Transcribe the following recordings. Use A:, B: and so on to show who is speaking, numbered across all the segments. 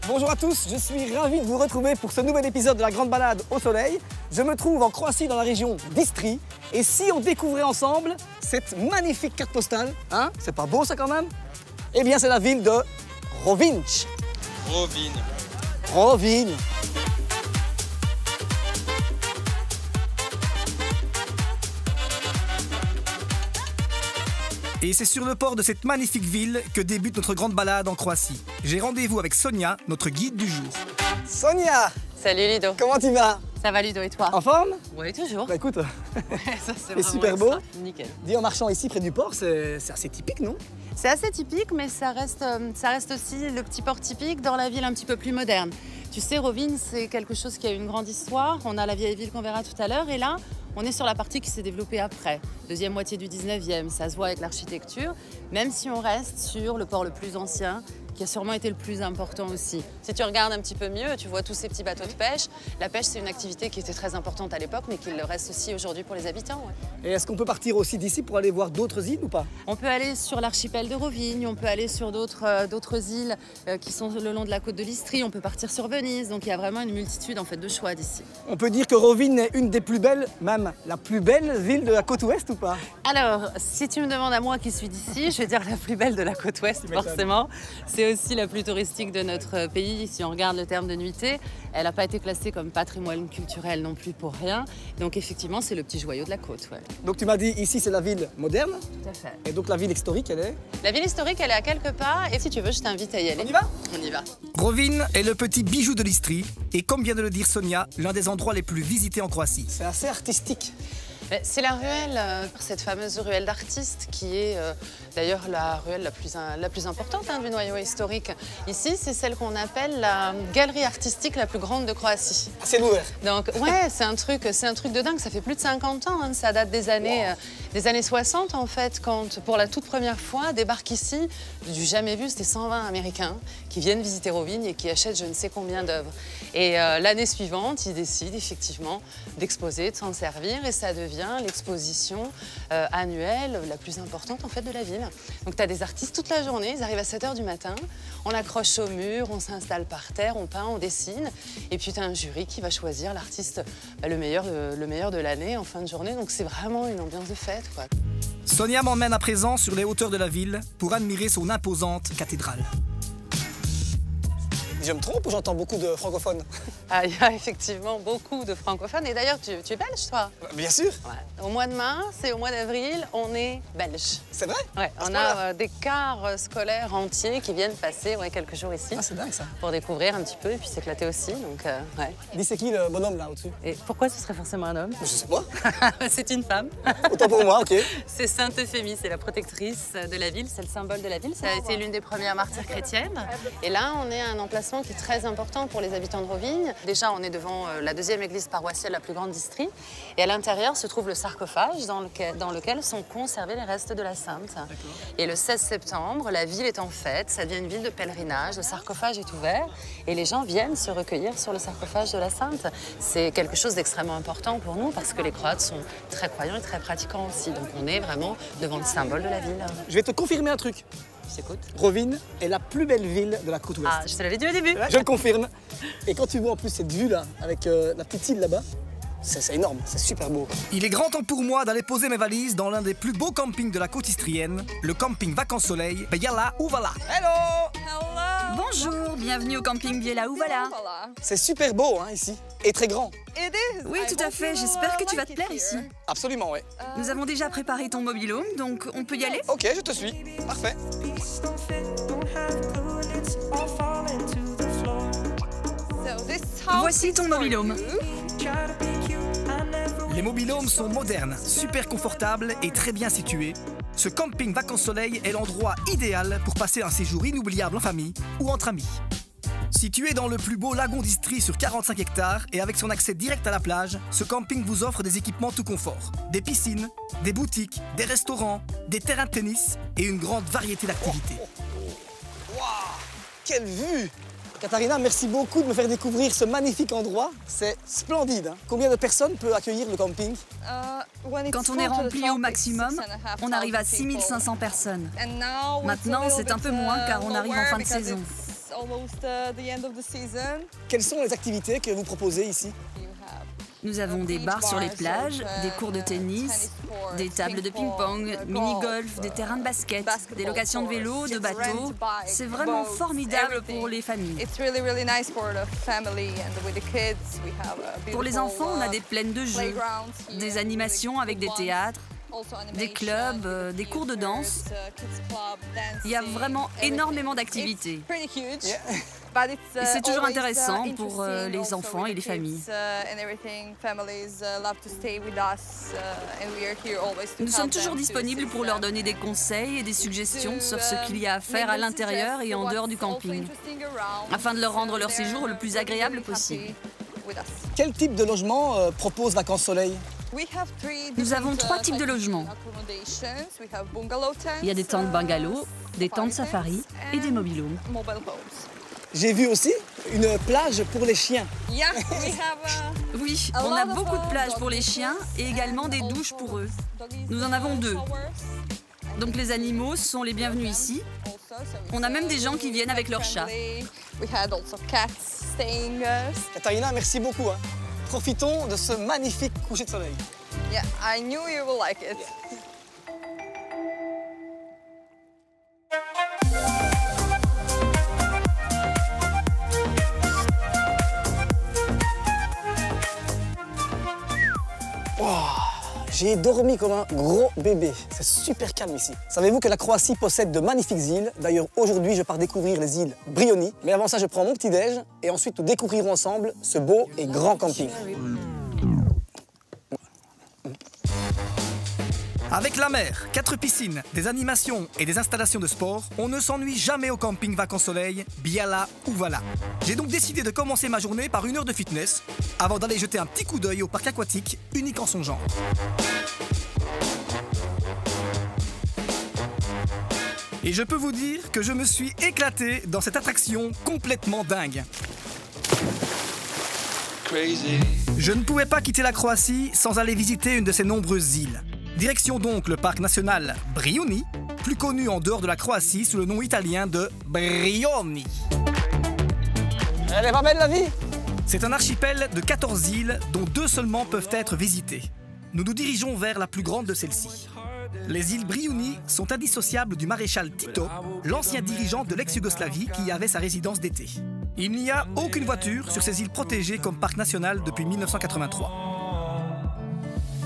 A: Bonjour à tous, je suis ravi de vous retrouver pour ce nouvel épisode de la Grande Balade au Soleil. Je me trouve en Croatie dans la région d'Istrie. Et si on découvrait ensemble cette magnifique carte postale, hein, c'est pas beau ça quand même? Eh bien c'est la ville de Rovinj. Rovinj. Et c'est sur le port de cette magnifique ville que débute notre grande balade en Croatie. J'ai rendez-vous avec Sonia, notre guide du jour. Sonia!
B: Salut Ludo.
A: Comment tu vas?
B: Ça va Ludo et toi?
A: En forme?
B: Oui, toujours.
A: Bah écoute,
B: c'est
A: super beau.
B: Nickel.
A: Dis, en marchant ici près du port, c'est assez typique, non?
B: C'est assez typique, mais ça reste aussi le petit port typique dans la ville un petit peu plus moderne. Tu sais, Rovinj, c'est quelque chose qui a une grande histoire. On a la vieille ville qu'on verra tout à l'heure. Et là, on est sur la partie qui s'est développée après, deuxième moitié du 19e. Ça se voit avec l'architecture, même si on reste sur le port le plus ancien, qui a sûrement été le plus important aussi. Si tu regardes un petit peu mieux, tu vois tous ces petits bateaux de pêche. La pêche, c'est une activité qui était très importante à l'époque, mais qui le reste aussi aujourd'hui pour les habitants. Ouais.
A: Et est-ce qu'on peut partir aussi d'ici pour aller voir d'autres îles ou pas?
B: On peut aller sur l'archipel de Rovinj, on peut aller sur d'autres îles qui sont le long de la côte de l'Istrie, on peut partir sur Venise, donc il y a vraiment une multitude en fait, de choix d'ici.
A: On peut dire que Rovinj est une des plus belles, même la plus belle ville de la côte ouest ou pas?
B: Alors, si tu me demandes à moi qui suis d'ici, je vais dire la plus belle de la côte ouest, forcément. C'est aussi la plus touristique de notre pays, si on regarde le terme de nuitée. Elle n'a pas été classée comme patrimoine culturel non plus pour rien. Donc effectivement, c'est le petit joyau de la côte. Ouais.
A: Donc tu m'as dit, ici c'est la ville moderne.
B: Tout à fait.
A: Et donc la ville historique, elle est?
B: La ville historique, elle est à quelques pas. Et si tu veux, je t'invite à y aller.
A: On y va?
B: On y va.
A: Rovinj est le petit bijou de l'Istrie. Et comme vient de le dire Sonia, l'un des endroits les plus visités en Croatie. C'est assez artistique.
B: C'est la ruelle, cette fameuse ruelle d'artistes qui est d'ailleurs la ruelle la plus importante du noyau historique. Ici, c'est celle qu'on appelle la galerie artistique la plus grande de Croatie.
A: C'est ouvert.
B: Donc ouais, c'est un truc de dingue. Ça fait plus de 50 ans, ça date des années 60 en fait, quand pour la toute première fois débarquent ici, du jamais vu, c'était 120 Américains qui viennent visiter Rovinj et qui achètent je ne sais combien d'œuvres. Et l'année suivante, ils décident effectivement d'exposer, de s'en servir et ça devient l'exposition annuelle la plus importante en fait de la ville. Donc tu as des artistes toute la journée, ils arrivent à 7 h du matin, on accroche au mur, on s'installe par terre, on peint, on dessine et puis tu as un jury qui va choisir l'artiste le meilleur de l'année en fin de journée. Donc c'est vraiment une ambiance de fête, quoi.
A: Sonia m'emmène à présent sur les hauteurs de la ville pour admirer son imposante cathédrale. Je me trompe ou j'entends beaucoup de francophones?
B: Ah, il y a effectivement beaucoup de francophones. Et d'ailleurs, tu es belge, toi?
A: Bien sûr.
B: Ouais. Au mois de mars et au mois d'avril, on est belge.
A: C'est vrai?
B: Ouais, on a des cars scolaires entiers qui viennent passer quelques jours ici.
A: Ah, c'est dingue ça.
B: Pour découvrir un petit peu et puis s'éclater aussi. Donc, ouais.
A: Dis, c'est qui le bonhomme là au-dessus?
B: Et pourquoi ce serait forcément un homme?
A: Je sais pas.
B: C'est une femme.
A: Autant pour moi, ok.
B: C'est Sainte Euphémie, c'est la protectrice de la ville, c'est le symbole de la ville. Ça a été l'une des premières martyrs chrétiennes. Et là, on est à un emplacement qui est très important pour les habitants de Rovinj. Déjà, on est devant la deuxième église paroissiale la plus grande d'Istrie. Et à l'intérieur se trouve le sarcophage dans lequel sont conservés les restes de la sainte. Et le 16 septembre, la ville est en fête, ça devient une ville de pèlerinage, le sarcophage est ouvert et les gens viennent se recueillir sur le sarcophage de la sainte. C'est quelque chose d'extrêmement important pour nous parce que les Croates sont très croyants et très pratiquants aussi. Donc on est vraiment devant le symbole de la ville.
A: Je vais te confirmer un truc.
B: J'écoute.
A: Rovinj est la plus belle ville de la côte ouest.
B: Ah, je te l'avais dit au début.
A: Je le confirme. Et quand tu vois en plus cette vue là, avec la petite île là-bas, c'est énorme, c'est super beau. Il est grand temps pour moi d'aller poser mes valises dans l'un des plus beaux campings de la côte istrienne, le camping Vacances Soleil, Biella Uvala. Hello!
C: Bonjour, bienvenue au camping Biella Uvala.
A: C'est super beau hein, ici, et très grand.
C: Oui, tout à fait, j'espère que tu vas te plaire ici.
A: Absolument, oui.
C: Nous avons déjà préparé ton mobil-home, donc on peut y aller?
A: Ok, je te suis. Parfait.
C: Voici ton mobil-home.
A: Les mobil-homes sont modernes, super confortables et très bien situés. Ce camping Vacances Soleil est l'endroit idéal pour passer un séjour inoubliable en famille ou entre amis. Situé dans le plus beau lagon d'Istrie sur 45 hectares et avec son accès direct à la plage, ce camping vous offre des équipements tout confort. Des piscines, des boutiques, des restaurants, des terrains de tennis et une grande variété d'activités. Waouh! Quelle vue! Katharina, merci beaucoup de me faire découvrir ce magnifique endroit. C'est splendide. Hein? Combien de personnes peut accueillir le camping?
C: Quand on est rempli au maximum, on arrive à 6500 personnes. Maintenant, c'est un peu moins car on arrive en fin de saison.
A: Quelles sont les activités que vous proposez ici?
C: Nous avons des bars sur les plages, des cours de tennis, des tables de ping-pong, mini-golf, des terrains de basket, des locations de vélos, de bateaux. C'est vraiment formidable pour les familles. Pour les enfants, on a des plaines de jeux, des animations avec des théâtres, des clubs, des cours de danse. Il y a vraiment énormément d'activités. Et c'est toujours intéressant pour les enfants et les familles. Nous sommes toujours disponibles pour leur donner des conseils et des suggestions sur ce qu'il y a à faire à l'intérieur et en dehors du camping, afin de leur rendre leur séjour le plus agréable possible.
A: Quel type de logement propose Vacances Soleil?
C: Nous avons 3 types de logements. Il y a des tentes bungalow, des tentes safari et des mobil-homes.
A: J'ai vu aussi une plage pour les chiens.
C: Oui, on a beaucoup de plages pour les chiens et également des douches pour eux. Nous en avons 2. Donc les animaux sont les bienvenus ici. On a même des gens qui viennent avec leurs chats.
A: Katharina, merci beaucoup. Profitons de ce magnifique coucher de soleil.
B: Yeah, I knew you will like it.
A: J'ai dormi comme un gros bébé. C'est super calme ici. Savez-vous que la Croatie possède de magnifiques îles? D'ailleurs, aujourd'hui, je pars découvrir les îles Brioni. Mais avant ça, je prends mon petit-déj et ensuite nous découvrirons ensemble ce beau et grand camping. Avec la mer, 4 piscines, des animations et des installations de sport, on ne s'ennuie jamais au camping Vacances Soleil, Biala ou Vala. J'ai donc décidé de commencer ma journée par 1 heure de fitness, avant d'aller jeter un petit coup d'œil au parc aquatique, unique en son genre. Et je peux vous dire que je me suis éclaté dans cette attraction complètement dingue. Crazy. Je ne pouvais pas quitter la Croatie sans aller visiter une de ses nombreuses îles. Direction donc le parc national Brioni, plus connu en dehors de la Croatie sous le nom italien de Brioni. Elle est pas belle la vie? C'est un archipel de 14 îles dont 2 seulement peuvent être visitées. Nous nous dirigeons vers la plus grande de celles-ci. Les îles Brioni sont indissociables du maréchal Tito, l'ancien dirigeant de l'ex-Yougoslavie qui y avait sa résidence d'été. Il n'y a aucune voiture sur ces îles protégées comme parc national depuis 1983.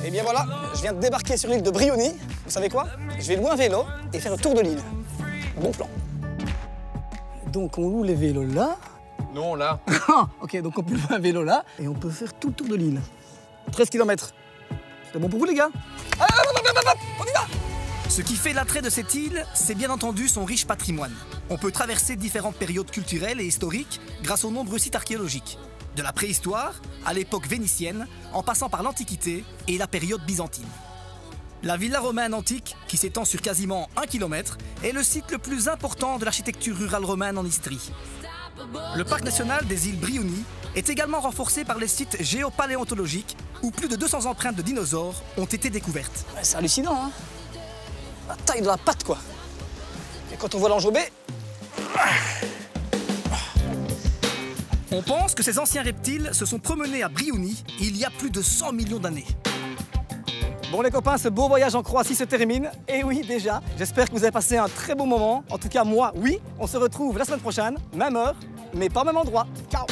A: Et bien voilà, je viens de débarquer sur l'île de Brioni. Vous savez quoi? Je vais louer un vélo et faire le tour de l'île. Bon plan. Donc on loue les vélos là.
D: Non, là.
A: Ok, donc on peut louer un vélo là et on peut faire tout le tour de l'île. 13 km. C'est bon pour vous les gars? On y va! Ce qui fait l'attrait de cette île, c'est bien entendu son riche patrimoine. On peut traverser différentes périodes culturelles et historiques grâce aux nombreux sites archéologiques. De la préhistoire à l'époque vénitienne, en passant par l'Antiquité et la période byzantine. La villa romaine antique, qui s'étend sur quasiment 1 km, est le site le plus important de l'architecture rurale romaine en Istrie. Le parc national des îles Brioni est également renforcé par les sites géopaléontologiques où plus de 200 empreintes de dinosaures ont été découvertes. C'est hallucinant, hein? La taille de la patte, quoi. Et quand on voit l'enjambée... On pense que ces anciens reptiles se sont promenés à Brioni il y a plus de 100 millions d'années. Bon les copains, ce beau voyage en Croatie se termine. Et oui, déjà, j'espère que vous avez passé un très beau moment. En tout cas, moi, oui. On se retrouve la semaine prochaine, même heure, mais pas au même endroit. Ciao!